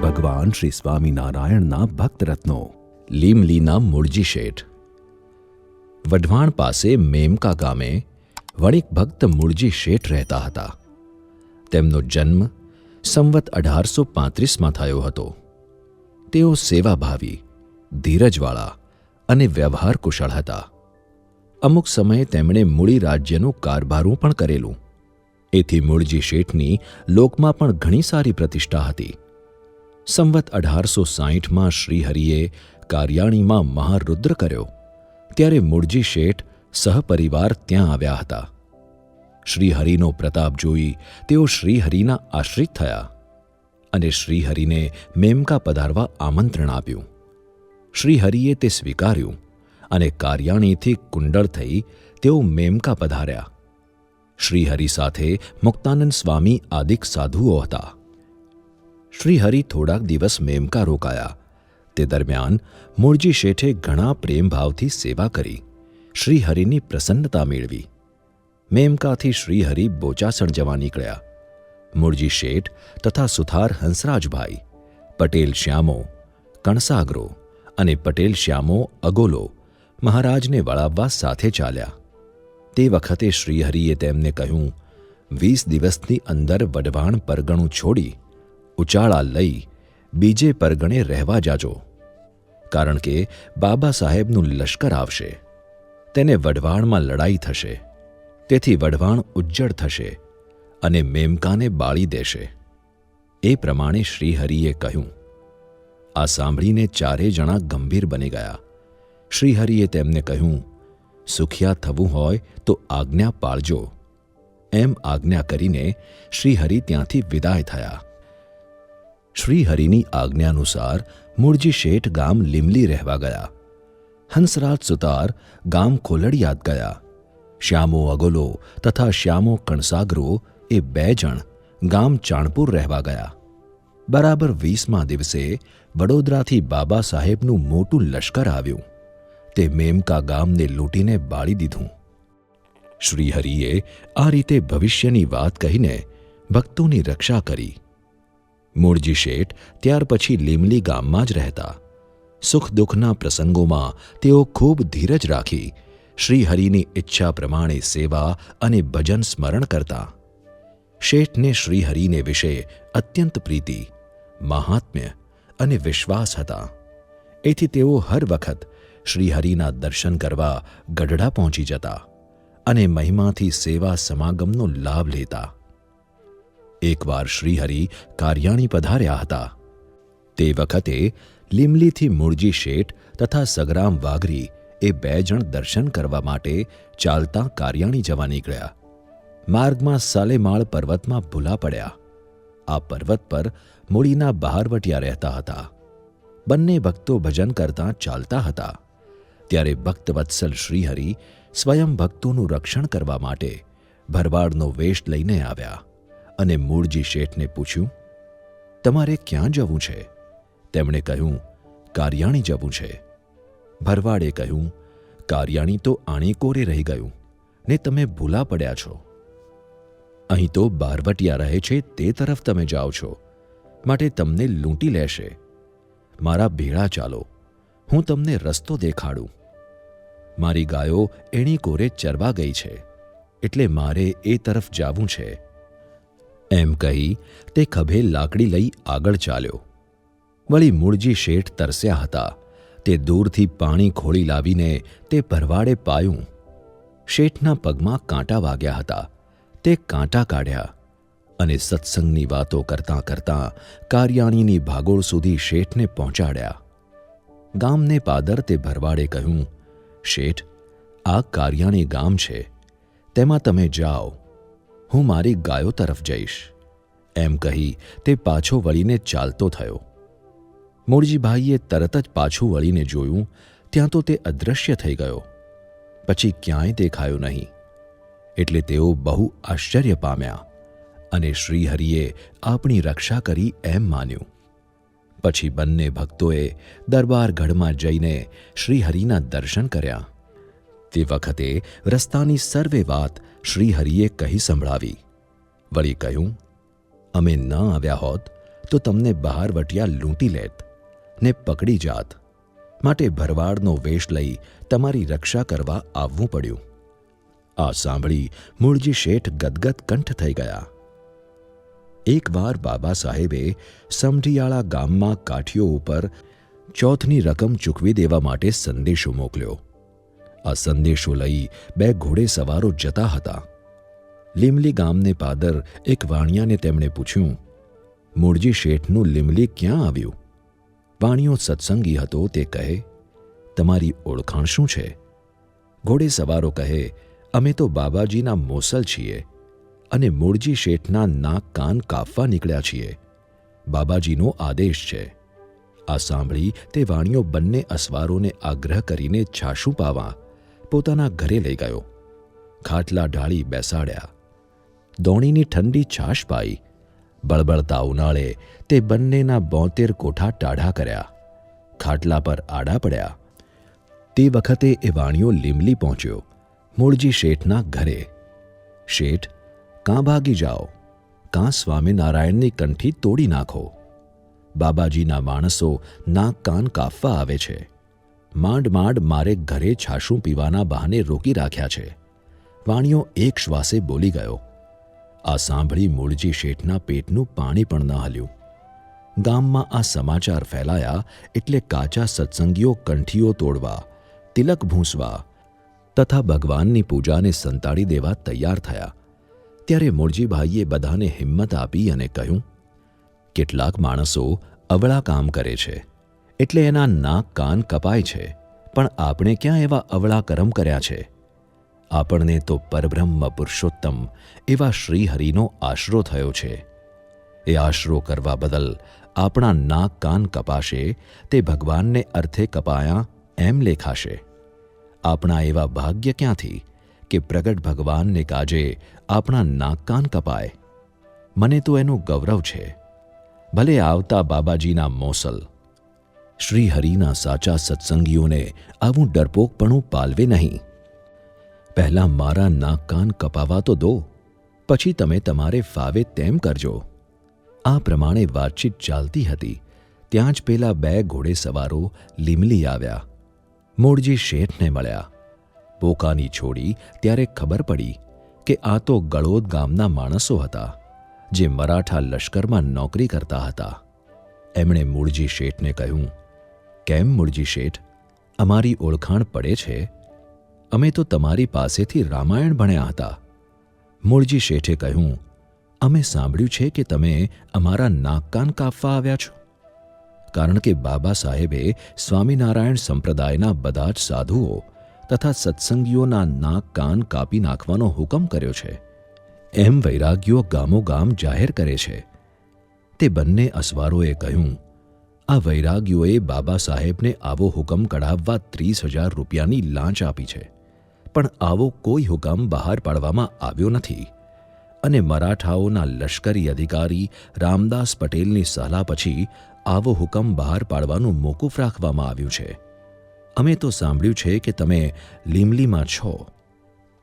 ભગવાન શ્રી સ્વામિનારાયણના ભક્તરત્નો. લીમલીના મૂળજી શેઠ. વઢવાણ પાસે મેમકા ગામે વણિક ભક્ત મૂળજી શેઠ રહેતા હતા. તેમનો જન્મ સંવત 1835માં થયો હતો. તેઓ સેવાભાવી, ધીરજવાળા અને વ્યવહાર કુશળ હતા. અમુક સમયે તેમણે મૂળી રાજ્યનું કારભારું પણ કરેલું. એથી મૂળજી શેઠની લોકમાં પણ ઘણી સારી પ્રતિષ્ઠા હતી. સંવત 1860માં શ્રીહરિએ કારિયાણીમાં મહારુદ્ર કર્યો ત્યારે મૂળજી શેઠ સહપરિવાર ત્યાં આવ્યા હતા. શ્રીહરિનો પ્રતાપ જોઈ તેઓ શ્રીહરિના આશ્રિત થયા અને શ્રીહરિને મેમકા પધારવા આમંત્રણ આપ્યું. શ્રીહરિએ તે સ્વીકાર્યું અને કારિયાણીથી કુંડળ થઈ તેઓ મેમકા પધાર્યા. શ્રીહરિ સાથે મુક્તાનંદ સ્વામી આદિક સાધુઓ હતા. શ્રીહરિ થોડાક દિવસ મેમકા રોકાયા. તે દરમિયાન મૂળજી શેઠે ઘણા પ્રેમભાવથી સેવા કરી શ્રીહરિની પ્રસન્નતા મેળવી. મેમકાથી શ્રીહરિ બોચાસણ જવા નીકળ્યા. મૂળજી શેઠ તથા સુથાર હંસરાજભાઈ, પટેલ શ્યામો, કણસાગરો અને પટેલ શ્યામો અગોલો મહારાજને વળાવવા સાથે ચાલ્યા. તે વખતે શ્રીહરિએ તેમને કહ્યું, 20 દિવસની અંદર વઢવાણ પરગણું છોડી ઉચાળા લઈ બીજે પરગણે રહેવા જાજો, કારણ કે બાબા સાહેબનું લશ્કર આવશે. તેને વઢવાણમાં લડાઈ થશે, તેથી વઢવાણ ઉજ્જડ થશે અને મેમકાને બાળી દેશે. એ પ્રમાણે શ્રીહરિએ કહ્યું. આ સાંભળીને ચારે જણા ગંભીર બની ગયા. શ્રીહરિએ તેમને કહ્યું, સુખિયા થવું હોય તો આજ્ઞા પાળજો. એમ આજ્ઞા કરીને શ્રીહરિ ત્યાંથી વિદાય થયા. શ્રીહરિની આજ્ઞાનુસાર મૂળજી શેઠ ગામ લીમલી રહેવા ગયા. હંસરાજ સુતાર ગામ ખોલડિયાદ ગયા. શ્યામો અગોલો તથા શ્યામો કણસાગરો એ 2 જણ ગામ ચાણપુર રહેવા ગયા. બરાબર 20મા દિવસે વડોદરાથી બાબા સાહેબનું મોટું લશ્કર આવ્યું. તે મેમકા ગામને લૂંટીને બાળી દીધું. શ્રીહરિએ આ રીતે ભવિષ્યની વાત કહીને ભક્તોની રક્ષા કરી. મૂળજી શેઠ ત્યાર પછી લીમલી ગામમાં જ રહેતા. સુખ દુઃખના પ્રસંગોમાં તેઓ ખૂબ ધીરજ રાખી શ્રીહરિની ઈચ્છા પ્રમાણે સેવા અને ભજન સ્મરણ કરતા. શેઠને શ્રીહરિને વિશે અત્યંત પ્રીતિ, મહાત્મ્ય અને વિશ્વાસ હતા. એથી તેઓ હર વખત શ્રીહરિના દર્શન કરવા ગઢડા પહોંચી જતા અને મહિમાથી સેવા સમાગમનો લાભ લેતા. એકવાર શ્રીહરિ કારિયાણી પધાર્યા હતા. તે વખતે લીમલીથી મૂળજી શેઠ તથા સગરામ વાઘરી એ 2 જણ દર્શન કરવા માટે ચાલતા કારિયાણી જવા નીકળ્યા. માર્ગમાં સાલેમાળ પર્વતમાં ભૂલા પડ્યા. આ પર્વત પર મૂળીના બહારવટિયા રહેતા હતા. બંને ભક્તો ભજન કરતા ચાલતા હતા. ત્યારે ભક્તવત્સલ શ્રીહરિ સ્વયં ભક્તોનું રક્ષણ કરવા માટે ભરવાડનો વેશ લઈને આવ્યા અને મૂળજી શેઠને પૂછ્યું, તમારે ક્યાં જવું છે? તેમણે કહ્યું, કારિયાણી જવું છે. ભરવાડે કહ્યું, કારિયાણી તો આણીકોરે રહી ગયું ને તમે ભૂલા પડ્યા છો. અહીં તો બારવટિયા રહે છે તે તરફ તમે જાઓ છો, માટે તમને લૂંટી લેશે. મારા ભેળા ચાલો, હું તમને રસ્તો દેખાડું. મારી ગાયો એણીકોરે ચરવા ગઈ છે, એટલે મારે એ તરફ જાવું છે. એમ કહી તે ખભે લાકડી લઈ આગળ ચાલ્યો. વળી મૂળજી શેઠ તરસ્યા હતા. તે દૂરથી પાણી ખોળી લાવીને તે ભરવાડે પાયું. શેઠના પગમાં કાંટા વાગ્યા હતા. તે કાંટા કાઢ્યા અને સત્સંગની વાતો કરતાં કરતાં કારિયાણીની ભાગોળ સુધી શેઠને પહોંચાડ્યા. ગામને પાદર તે ભરવાડે કહ્યું, શેઠ, આ કારિયાણી ગામ છે, તેમાં તમે જાઓ, હું મારી ગાયો તરફ જઈશ. એમ કહી તે પાછો વળીને ચાલતો થયો. મૂળજીભાઈએ તરત જ પાછું વળીને જોયું, ત્યાં તો તે અદૃશ્ય થઈ ગયો. પછી ક્યાંય દેખાયો નહીં. એટલે તેઓ બહુ આશ્ચર્ય પામ્યા અને શ્રીહરિએ આપણી રક્ષા કરી એમ માન્યું. પછી બંને ભક્તોએ દરબારગઢમાં જઈને શ્રીહરિના દર્શન કર્યા. તે વખતે રસ્તાની સર્વે વાત શ્રીહરિએ કહી સંભળાવી. વળી કહ્યું, અમે ન આવ્યા હોત તો તમને બહાર વટિયા લૂંટી લેત ને પકડી જાત, માટે ભરવાડનો વેશ લઈ તમારી રક્ષા કરવા આવવું પડ્યું. આ સાંભળી મૂળજી શેઠ ગદગદ કંઠ થઈ ગયા. એકવાર બાબા સાહેબે સમઢિયાળા ગામમાં કાઠીઓ ઉપર ચોથની રકમ ચૂકવી દેવા માટે સંદેશો મોકલ્યો. આ સંદેશો લઈ 2 ઘોડેસવારો જતા હતા. લીમલી ગામને પાદર એક વાણિયાને તેમણે પૂછ્યું, મૂળજી શેઠનું લીમલી ક્યાં આવ્યું? વાણિયો સત્સંગી હતો તે કહે, તમારી ઓળખાણ શું છે? ઘોડેસવારો કહે, અમે તો બાબાજીના મોસલ છીએ અને મૂળજી શેઠના નાક કાન કાપવા નીકળ્યા છીએ. બાબાજીનો આદેશ છે. આ સાંભળી તે વાણિયો બંને અસવારોને આગ્રહ કરીને છાશું પાવા પોતાના ઘરે લઈ ગયો. ખાટલા ઢાળી બેસાડ્યા. દોણીની ઠંડી છાશ પાઈ. બળબળતા ઉનાળે તે બંનેના 72 કોઠા ટાઢા કર્યા. ખાટલા પર આડા પડ્યા. તે વખતે એ વાણિયો લીમલી પહોંચ્યો, મૂળજી શેઠના ઘરે. શેઠ, કાં ભાગી જાઓ, કાં સ્વામિનારાયણની કંઠી તોડી નાખો. બાબાજીના માણસો નાક કાન કાપવા આવે છે. માંડ માંડ મારે ઘરે છાશું પીવાના બહાને રોકી રાખ્યા છે. વાણિયો એક શ્વાસે બોલી ગયો. આ સાંભળી મૂળજી શેઠના પેટનું પાણી પણ ન હલ્યું. ગામમાં આ સમાચાર ફેલાયા એટલે કાચા સત્સંગીઓ કંઠીઓ તોડવા, તિલક ભૂંસવા તથા ભગવાનની પૂજાને સંતાડી દેવા તૈયાર થયા. ત્યારે મૂળજીભાઈએ બધાને હિંમત આપી અને કહ્યું, કેટલાક માણસો અવળા કામ કરે છે એટલે એના નાક કાન કપાય છે, પણ આપણે ક્યાં એવા અવળા કરમ કર્યા છે? આપણને તો પરબ્રહ્મ પુરુષોત્તમ એવા શ્રીહરિનો આશરો થયો છે. એ આશરો કરવા બદલ આપણા નાક કાન કપાશે તે ભગવાનને અર્થે કપાયા એમ લેખાશે. આપણા એવા ભાગ્ય ક્યાંથી કે પ્રગટ ભગવાનને કાજે આપણા નાક કાન કપાય? મને તો એનું ગૌરવ છે. ભલે આવતા બાબાજીના મોસલ. શ્રીહરિના સાચા સત્સંગીઓને આવું ડરપોકપણું પાલવે નહીં. પહેલાં મારા નાક કાન કપાવા તો દો, પછી તમે તમારે ફાવે તેમ કરજો. આ પ્રમાણે વાતચીત ચાલતી હતી ત્યાં જ પેલા 2 ઘોડેસવારો લીમલી આવ્યા. મૂળજી શેઠને મળ્યા. પોકાની છોડી ત્યારે ખબર પડી કે આ તો ગળોદ ગામના માણસો હતા જે મરાઠા લશ્કરમાં નોકરી કરતા હતા. એમણે મૂળજી શેઠને કહ્યું, કેમ મૂળજી શેઠ, અમારી ઓળખાણ પડે છે? અમે તો તમારી પાસેથી રામાયણ ભણ્યા હતા. મૂળજી શેઠે કહ્યું, અમે સાંભળ્યું છે કે તમે અમારા નાક કાન કાપવા આવ્યા છો. કારણ કે બાબા સાહેબે સ્વામિનારાયણ સંપ્રદાયના બધા જ સાધુઓ તથા સત્સંગીઓના નાક કાન કાપી નાખવાનો હુકમ કર્યો છે એમ વૈરાગ્યો ગામોગામ જાહેર કરે છે. તે બંને અસવારોએ કહ્યું, આ વૈરાગ્યોએ બાબા સાહેબને આવો હુકમ કઢાવવા 30,000 રૂપિયાની લાંચ આપી છે, પણ આવો કોઈ હુકમ બહાર પાડવામાં આવ્યો નથી અને મરાઠાઓના લશ્કરી અધિકારી રામદાસ પટેલની સલાહ પછી આવો હુકમ બહાર પાડવાનું મોકૂફ રાખવામાં આવ્યું છે. અમે તો સાંભળ્યું છે કે તમે લીમલીમાં છો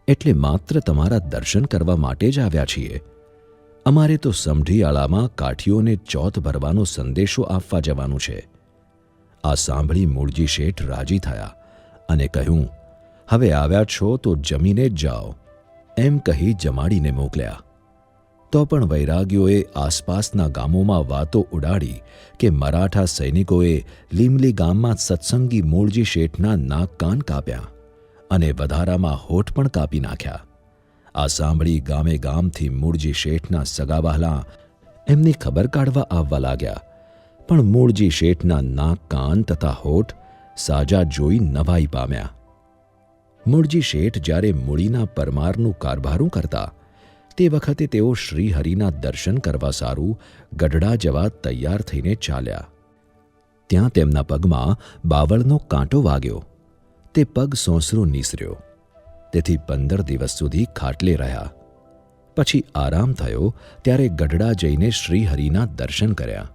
એટલે માત્ર તમારા દર્શન કરવા માટે જ આવ્યા છીએ. અમારે તો સમઢિયાળામાં કાઠીઓને ચોથ ભરવાનો સંદેશો આપવા જવાનું છે. આ સાંભળી મૂળજી શેઠ રાજી થયા અને કહ્યું, હવે આવ્યા છો તો જમીને જ જાઓ એમ કહી જમાડીને મોકલ્યા. તો પણ વૈરાગ્યોએ આસપાસના ગામોમાં વાતો ઉડાડી કે મરાઠા સૈનિકોએ લીમલી ગામમાં સત્સંગી મૂળજી શેઠના નાક કાન કાપ્યા અને વધારામાં હોઠ પણ કાપી નાખ્યા. આ સાંભળી ગામે ગામથી મૂળજી શેઠના સગાવહાલા એમની ખબર કાઢવા આવવા લાગ્યા, પણ મૂળજી શેઠના નાક કાન તથા હોઠ સાજા જોઈ નવાઈ પામ્યા. મૂળજી શેઠ જ્યારે મૂળીના પરમારનું કારભારું કરતા તે વખતે તેઓ શ્રીહરિના દર્શન કરવા સારું ગઢડા જવા તૈયાર થઈને ચાલ્યા. ત્યાં તેમના પગમાં બાવળનો કાંટો વાગ્યો. તે પગ સોંસરો નીસર્યો. તેથી 15 દિવસ સુધી ખાટલે રહ્યા. પછી આરામ થયો ત્યારે ગઢડા જઈને શ્રીહરિના દર્શન કર્યા.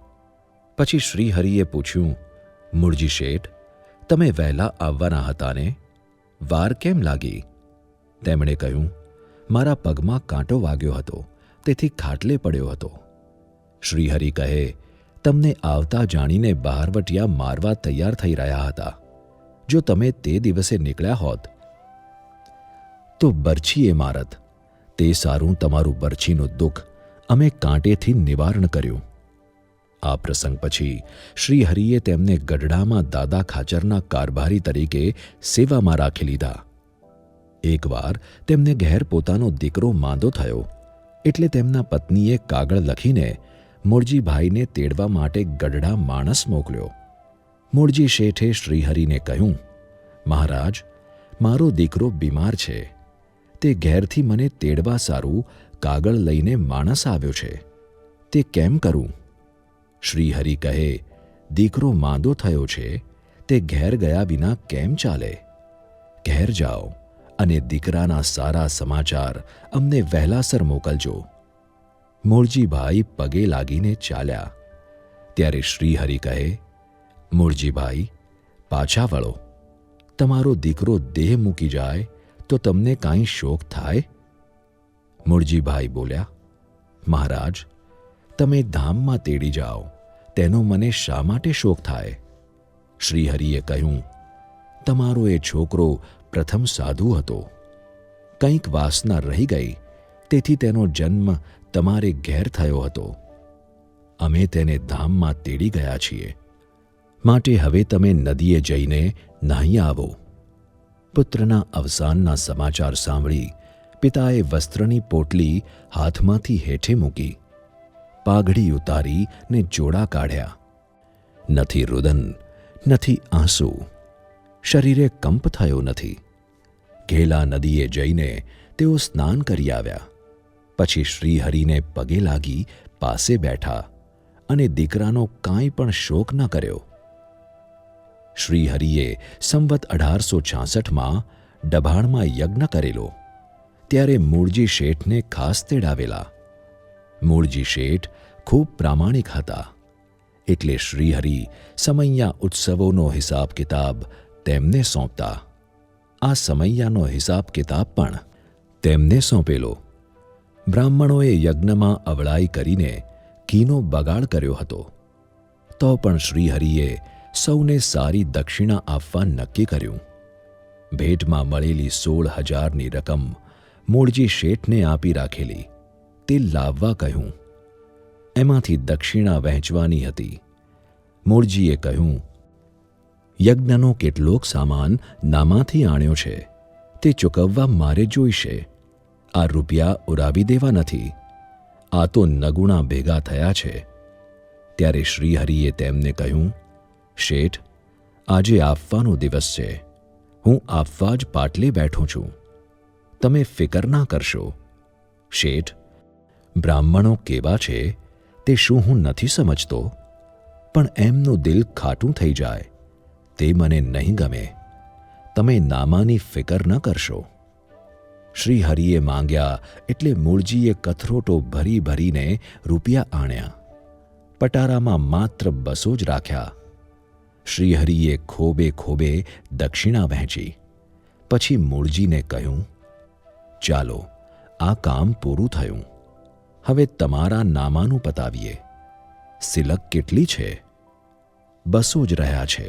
પછી શ્રીહરિએ પૂછ્યું, મૂળજી શેઠ, તમે વહેલા આવવાના હતા ને? વાર કેમ લાગી? તેમણે કહ્યું, મારા પગમાં કાંટો વાગ્યો હતો તેથી ખાટલે પડ્યો હતો. શ્રીહરિ કહે, તમને આવતા જાણીને બહારવટિયા મારવા તૈયાર થઈ રહ્યા હતા. જો તમે તે દિવસે નીકળ્યા હોત તો બરછીએ મારત. તે સારું તમારું બરછીનું દુઃખ અમે કાંટેથી નિવારણ કર્યું. આ પ્રસંગ પછી શ્રીહરિએ તેમને ગઢડામાં દાદા ખાચરના કારભારી તરીકે સેવામાં રાખી લીધા. એકવાર તેમને ઘેર પોતાનો દીકરો માંદો થયો એટલે તેમના પત્નીએ કાગળ લખીને મૂળજીભાઈને તેડવા માટે ગઢડા માણસ મોકલ્યો. મૂળજી શેઠે શ્રીહરિને કહ્યું, મહારાજ, મારો દીકરો બીમાર છે. તે ઘેરથી મને તેડવા સારું કાગળ લઈને માણસ આવ્યો છે. તે કેમ કરું? શ્રીહરિ કહે, દીકરો માંદો થયો છે, તે ઘેર ગયા વિના કેમ ચાલે? ઘેર જાઓ અને દીકરાના સારા સમાચાર અમને વહેલાસર મોકલજો. મૂળજીભાઈ પગે લાગીને ચાલ્યા. ત્યારે શ્રીહરિ કહે, મૂળજીભાઈ, પાછા વળો. તમારો દીકરો દેહ મૂકી જાય તો તમને કાંઈ શોક થાય? મૂળજીભાઈ બોલ્યા, મહારાજ, તમે ધામમાં તેડી જાઓ, તેનો મને શા માટે શોક થાય? શ્રીહરિએ કહ્યું, તમારો એ છોકરો પ્રથમ સાધુ હતો. કંઈક વાસના રહી ગઈ, તેથી તેનો જન્મ તમારે ઘેર થયો હતો. અમે તેને ધામમાં તેડી ગયા છીએ. માટે હવે તમે નદીએ જઈને નાહી આવો. પુત્રના અવસાનના સમાચાર સાંભળી પિતાએ વસ્ત્રની પોટલી હાથમાંથી હેઠે મૂકી, પાઘડી ઉતારી ને જોડા કાઢ્યા. નથી રુદન, નથી આંસુ, શરીરે કંપ થયો નથી. ઘેલા નદીએ જઈને તેઓ સ્નાન કરી આવ્યા. પછી શ્રીહરિને પગે લાગી પાસે બેઠા અને દીકરાનો કાંઈ પણ શોક ન કર્યો. શ્રીહરિએ સંવત 1866માં ડભાણમાં યજ્ઞ કરેલો, ત્યારે મૂળજી શેઠને ખાસ તેડાવેલા. મૂળજી શેઠ ખૂબ પ્રામાણિક હતા, એટલે શ્રીહરિ સમૈયા ઉત્સવોનો હિસાબ કિતાબ તેમને સોંપતા. આ સમૈયાનો હિસાબ કિતાબ પણ તેમને સોંપેલો. બ્રાહ્મણોએ યજ્ઞમાં અવળાઈ કરીને ઘીનો બગાડ કર્યો હતો, તો પણ શ્રીહરિએ સૌને સારી દક્ષિણા આપવા નક્કી કર્યું. ભેટમાં મળેલી 16,000ની રકમ મૂળજી શેઠને આપી રાખેલી, તે લાવવા કહ્યું. એમાંથી દક્ષિણા વહેંચવાની હતી. મૂળજીએ કહ્યું, યજ્ઞનો કેટલોક સામાન નામાંથી આણ્યો છે, તે ચૂકવવા મારે જોઈશે. આ રૂપિયા ઉડાવી દેવા નથી. આ તો નગુણા ભેગા થયા છે. ત્યારે શ્રીહરિએ તેમને કહ્યું, શેઠ, આજે આપવાનો દિવસ છે. હું આપવા જ પાટલે બેઠો છું. તમે ફિકર ના કરશો. શેઠ, બ્રાહ્મણો કેવા છે તે શું હું નથી સમજતો? પણ એમનું દિલ ખાટું થઈ જાય તે મને નહીં ગમે. તમે નામાની ફિકર ન કરશો. શ્રીહરિએ માંગ્યા એટલે મૂળજીએ કથરોટો ભરી ભરીને રૂપિયા આણ્યા. પટારામાં માત્ર 200 જ રાખ્યા. શ્રીહરિએ ખોબે ખોબે દક્ષિણા વહેંચી. પછી મૂળજીને કહ્યું, ચાલો, આ કામ પૂરું થયું. હવે તમારા નામાનું પતાવીએ. સિલક કેટલી છે? 200 જ રહ્યા છે.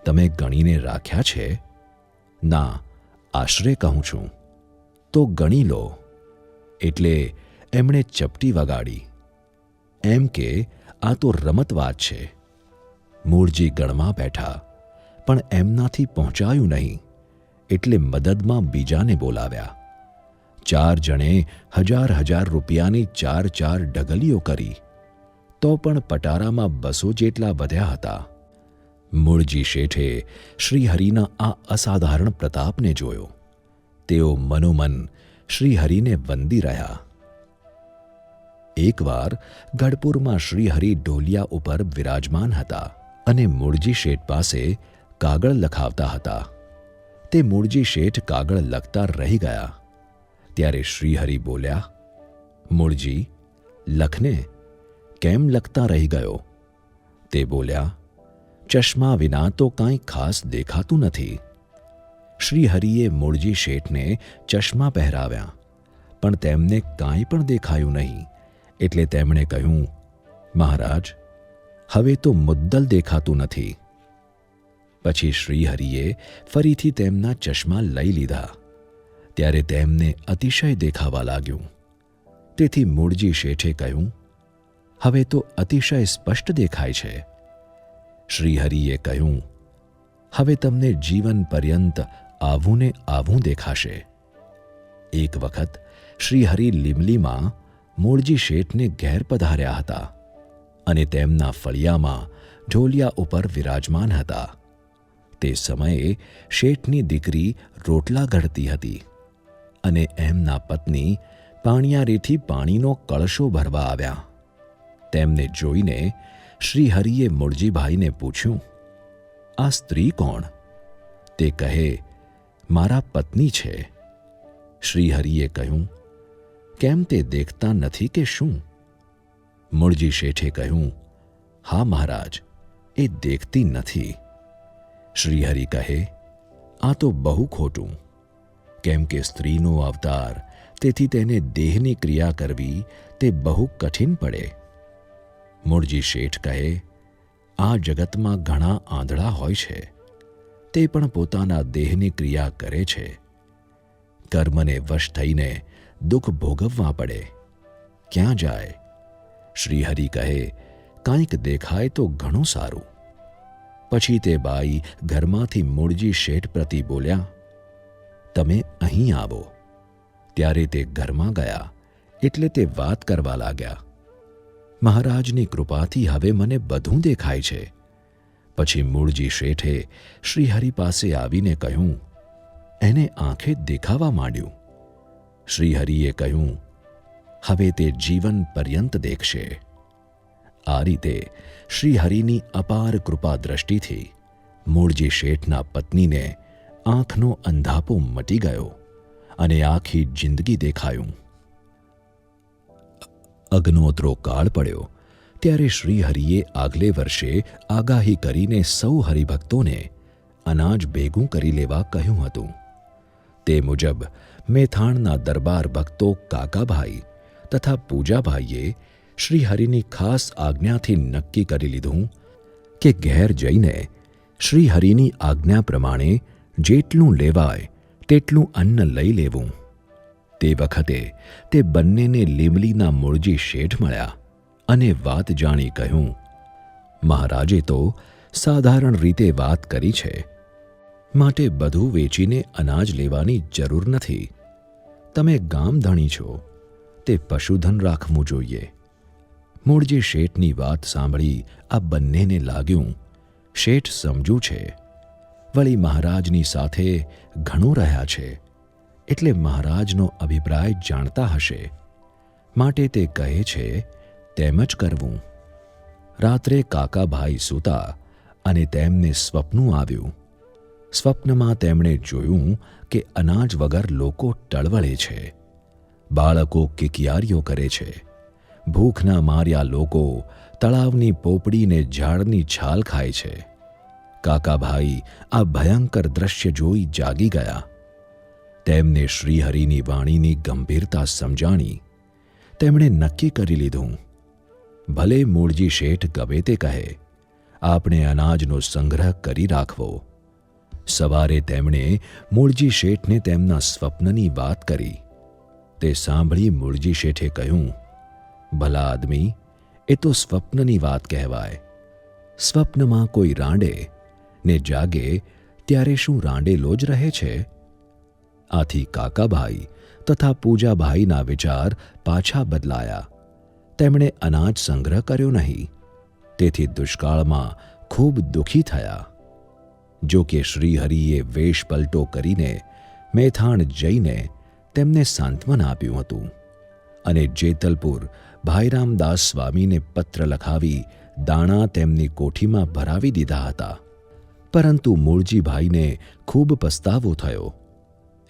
તમે ગણીને રાખ્યા છે? ના, આશરે કહું છું. તો ગણી લો. એટલે એમણે ચપટી વગાડી. એમ કે આ તો રમત વાત છે. મૂળજી ગણવા બેઠા, પણ એમનાથી પહોંચાયું નહીં, એટલે મદદમાં બીજાને બોલાવ્યા. 4 જણે 1,000 રૂપિયાની 4 ઢગલીઓ કરી, તો પણ પટારામાં 200 જેટલા વધ્યા હતા. મૂળજી શેઠે શ્રીહરિના આ અસાધારણ પ્રતાપને જોયો. તેઓ મનોમન શ્રીહરિને વંદી રહ્યા. એકવાર ગઢપુરમાં શ્રીહરિ ઢોલિયા ઉપર વિરાજમાન હતા અને મૂળજી શેઠ પાસે કાગળ લખાવતા હતા. તે મૂળજી શેઠ કાગળ લખતા રહી ગયા. ત્યારે શ્રીહરિ બોલ્યા, મૂળજી, લખને, કેમ લખતા રહી ગયો? તે બોલ્યા, ચશ્મા વિના તો કાંઈ ખાસ દેખાતું નથી. શ્રીહરિએ મૂળજી શેઠને ચશ્મા પહેરાવ્યા, પણ તેમને કાંઈ પણ દેખાયું નહીં. એટલે તેમણે કહ્યું, મહારાજ, હવે તો મુદ્દલ દેખાતું નથી. પછી શ્રીહરિએ ફરીથી તેમના ચશ્મા લઈ લીધા ત્યારે તેમને અતિશય દેખાવા લાગ્યું. તેથી મૂળજી શેઠે કહ્યું, હવે તો અતિશય સ્પષ્ટ દેખાય છે. શ્રીહરિએ કહ્યું, હવે તમને જીવન પર્યંત આવું ને આવું દેખાશે. એક વખત શ્રીહરિ લીમલીમાં મૂળજી શેઠને ઘેર પધાર્યા હતા અને તેમના ફળિયામાં ઢોલિયા ઉપર વિરાજમાન હતા. તે સમયે શેઠની દીકરી રોટલા ઘડતી હતી અને એમના પત્ની પાણિયારેથી પાણીનો કળશો ભરવા આવ્યા. તેમને જોઈને શ્રીહરિએ મૂળજીભાઈને પૂછ્યું, આ સ્ત્રી કોણ? તે કહે, મારા પત્ની છે. શ્રીહરિએ કહ્યું, કેમ તે દેખતા નથી કે શું? મૂળજી શેઠે કહ્યું, હા મહારાજ, એ દેખતી નથી. શ્રીહરિ કહે, આ તો બહુ ખોટું, કેમ કે સ્ત્રીનો અવતાર, તેથી તેને દેહની ક્રિયા કરવી તે બહુ કઠિન પડે. મૂળજી શેઠ કહે, આ જગતમાં ઘણા આંધળા હોય છે, તે પણ પોતાના દેહની ક્રિયા કરે છે. કર્મને વશ થઈને દુઃખ ભોગવવા પડે. ક્યાં જાય? શ્રીહરિ કહે, કાંઈક દેખાય તો ઘણું સારું. પછી તે બાઈ ઘરમાંથી મૂળજી શેઠ પ્રતિ બોલ્યા, તમે અહીં આવો. ત્યારે તે ઘરમાં ગયા એટલે તે વાત કરવા લાગ્યા. મહારાજની કૃપાથી હવે મને બધું દેખાય છે. પછી મૂળજી શેઠે શ્રીહરિ પાસે આવીને કહ્યું, એને આંખે દેખાવા માંડ્યું. શ્રીહરિએ કહ્યું, હવે તે જીવન પર્યંત દેખશે. આ રીતે શ્રીહરિની અપાર કૃપા દ્રષ્ટિથી મૂળજી શેઠના પત્નીને આંખનો અંધાપો મટી ગયો અને આખી જિંદગી દેખાયું. અગ્નોતરો કાળ પડ્યો ત્યારે શ્રીહરિએ આગલે વર્ષે આગાહી કરીને સૌ હરિભક્તોને અનાજ ભેગું કરી લેવા કહ્યું હતું. તે મુજબ મેથાણના દરબાર ભક્તો કાકાભાઈ તથા પૂજાભાઈએ શ્રીહરિની ખાસ આજ્ઞાથી નક્કી કરી લીધું કે ઘેર જઈને શ્રીહરિની આજ્ઞા પ્રમાણે જેટલું લેવાય તેટલું અન્ન લઈ લેવું. તે વખતે તે બંનેને લીમલીના મૂળજી શેઠ મળ્યા અને વાત જાણી કહ્યું, મહારાજે તો સાધારણ રીતે વાત કરી છે, માટે બધું વેચીને અનાજ લેવાની જરૂર નથી. તમે ગામધણી છો, તે પશુધન રાખવું જોઈએ. મૂળજી શેઠની વાત સાંભળી આ બંનેને લાગ્યું, શેઠ સમજુ છે, વળી મહારાજની સાથે ઘણું રહ્યા છે, એટલે મહારાજનો અભિપ્રાય જાણતા હશે, માટે તે કહે છે તેમ જ કરવું. રાત્રે કાકાભાઈ સૂતા અને તેમને સ્વપ્નું આવ્યું. સ્વપ્નમાં તેમણે જોયું કે અનાજ વગર લોકો ટળવળે છે, બાળકો કિકિયારીઓ કરે છે, ભૂખના માર્યા લોકો તળાવની પોપડીને ઝાડની છાલ ખાય છે. કાકાભાઈ આ ભયંકર દ્રશ્ય જોઈ જાગી ગયા. તેમને શ્રીહરિની વાણીની ગંભીરતા સમજાણી. તેમણે નક્કી કરી લીધું, ભલે મૂળજી શેઠ ગમે તે કહે, આપણે અનાજનો સંગ્રહ કરી રાખવો. સવારે તેમણે મૂળજી શેઠને તેમના સ્વપ્નની વાત કરી. તે સાંભળી મૂળજી શેઠે કહ્યું, ભલા આદમી, એ તો સ્વપ્નની વાત કહેવાય. સ્વપ્નમાં કોઈ રાંડે ને જાગે ત્યારે શું રાંડેલો જ રહે છે? આથી કાકાભાઈ તથા પૂજાભાઈના વિચાર પાછા બદલાયા. તેમણે અનાજ સંગ્રહ કર્યો નહીં, તેથી દુષ્કાળમાં ખૂબ દુઃખી થયા. જો કે શ્રીહરિએ વેશ પલટો કરીને મેથાણ જઈને તેમને સાંત્વન આપ્યું હતું અને જેતલપુર ભાઈરામદાસ સ્વામીને પત્ર લખાવી દાણા તેમની કોઠીમાં ભરાવી દીધા હતા. પરંતુ મૂળજીભાઈને ખૂબ પસ્તાવો થયો,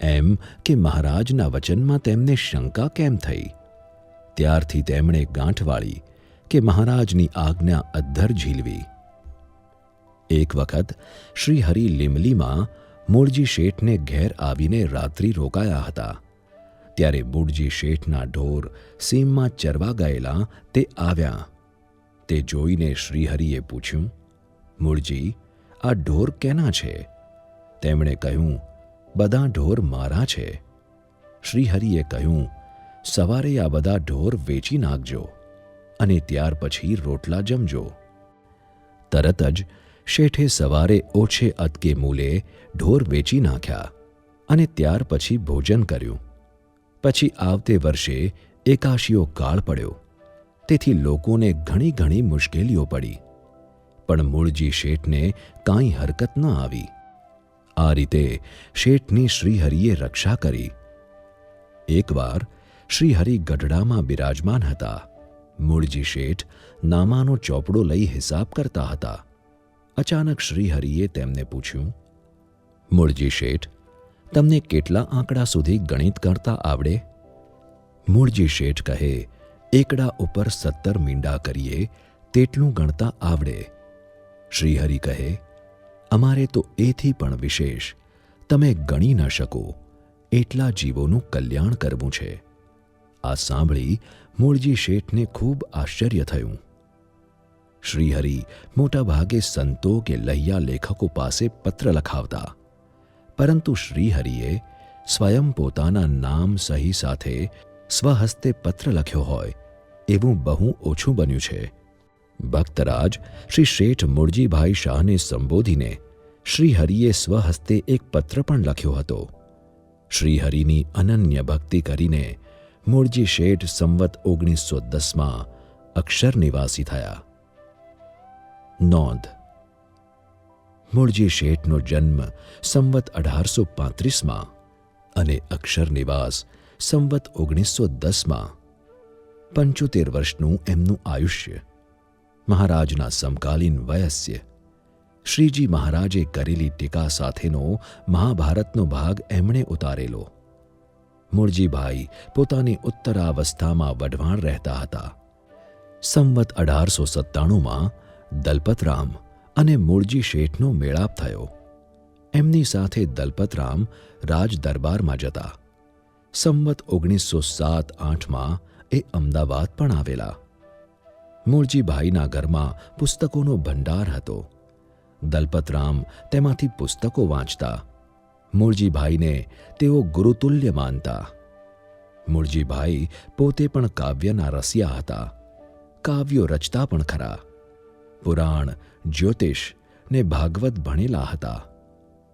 એમ કે મહારાજના વચનમાં તેમને શંકા કેમ થઈ. ત્યારથી તેમણે ગાંઠ વાળી કે મહારાજની આજ્ઞા અદ્ધર ઝીલવી. એક વખત શ્રીહરિ લીમલીમાં મૂળજી શેઠને ઘેર આવીને રાત્રિ રોકાયા હતા. ત્યારે મૂળજી શેઠના ઢોર સીમમાં ચરવા ગયેલા તે આવ્યા. તે જોઈને શ્રીહરિએ પૂછ્યું, મૂળજી, આ ઢોર કેના છે? તેમણે કહ્યું, બધા ઢોર મારા છે. શ્રીહરિએ કહ્યું, સવારે આ બધા ઢોર વેચી નાખજો અને ત્યાર પછી રોટલા જમજો. તરત જ શેઠે સવારે ઓછે અદકે મૂલે ઢોર વેચી નાખ્યા અને ત્યાર પછી ભોજન કર્યું. પછી આવતે વર્ષે એકાશીઓ કાળ પડ્યો, તેથી લોકોને ઘણી ઘણી મુશ્કેલીઓ પડી, પણ મૂળજી શેઠને કાંઈ હરકત ન આવી. આ રીતે શેઠની શ્રીહરિએ રક્ષા કરી. એકવાર શ્રીહરિ ગઢડામાં બિરાજમાન હતા. મૂળજી શેઠ નામાનો ચોપડો લઈ હિસાબ કરતા હતા. અચાનક શ્રીહરિએ તેમને પૂછ્યું, મૂળજી શેઠ, તમને કેટલા આંકડા સુધી ગણિત કરતા આવડે? મૂળજી શેઠ કહે, એકડા ઉપર 17 મીંડા કરીએ તેટલું ગણતા આવડે. શ્રીહરિ કહે, અમારે તો એથી પણ વિશેષ, તમે ગણી ન શકો એટલા જીવોનું કલ્યાણ કરવું છે. આ સાંભળી મૂળજી શેઠને ખૂબ આશ્ચર્ય થયું. શ્રીહરિ મોટાભાગે સંતો કે લહ્યા લેખકો પાસે પત્ર લખાવતા, પરંતુ શ્રીહરિએ સ્વયં પોતાના નામ સહી સાથે સ્વહસ્તે પત્ર લખ્યો હોય એવું બહુ ઓછું બન્યું છે. ભક્તરાજ શ્રી શેઠ મૂળજીભાઈ શાહને સંબોધીને શ્રીહરિએ સ્વહસ્તે એક પત્ર પણ લખ્યો હતો. શ્રીહરિની અનન્ય ભક્તિ કરીને મૂળજી શેઠ સંવત 1910માં અક્ષર નિવાસી થયા. નોંધ: મૂળજી શેઠનો જન્મ સંવત 1835માં અને અક્ષર નિવાસ સંવત 1910માં. 75 વર્ષનું એમનું આયુષ્ય. મહારાજના સમકાલીન વયસ્ય. શ્રીજી મહારાજે કરેલી ટીકા સાથેનો મહાભારતનો ભાગ એમણે ઉતારેલો. મૂળજીભાઈ પોતાની ઉત્તરાવસ્થામાં વઢવાણ રહેતા હતા. સંવત 1897માં દલપતરામ અને મૂળજી શેઠનો મેળાપ થયો. એમની સાથે દલપતરામ રાજ દરબારમાં જતા. સંવત 1907-8માં એ અમદાવાદ પણ આવેલા. મૂળજીભાઈના ઘરમાં પુસ્તકોનો ભંડાર હતો. દલપતરામ તેમાંથી પુસ્તકો વાંચતા. મૂળજીભાઈને તેઓ ગુરુતુલ્ય માનતા. મૂળજીભાઈ પોતે પણ કાવ્યના રસિયા હતા. કાવ્યો રચતા પણ ખરા. પુરાણ, જ્યોતિષ ને ભાગવત ભણેલા હતા.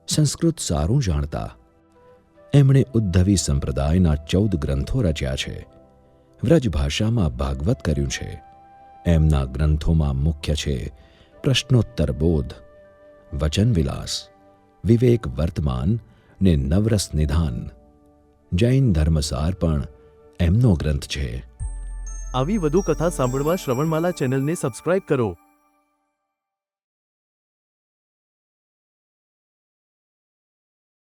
સંસ્કૃત સારું જાણતા. એમણે ઉદ્ધવી સંપ્રદાયના 14 ગ્રંથો રચ્યા છે. વ્રજભાષામાં ભાગવત કર્યું છે. એમના ગ્રંથોમાં મુખ્ય છે પ્રશ્નોત્તર બોધ, વચન વિલાસ, વિવેક વર્તમાન ને નવરસ નિધાન. જૈન ધર્મસાર પણ એમનો ગ્રંથ છે. આવી વધુ કથા સાંભળવા શ્રવણમાલા ચેનલને સબસ્ક્રાઇબ કરો.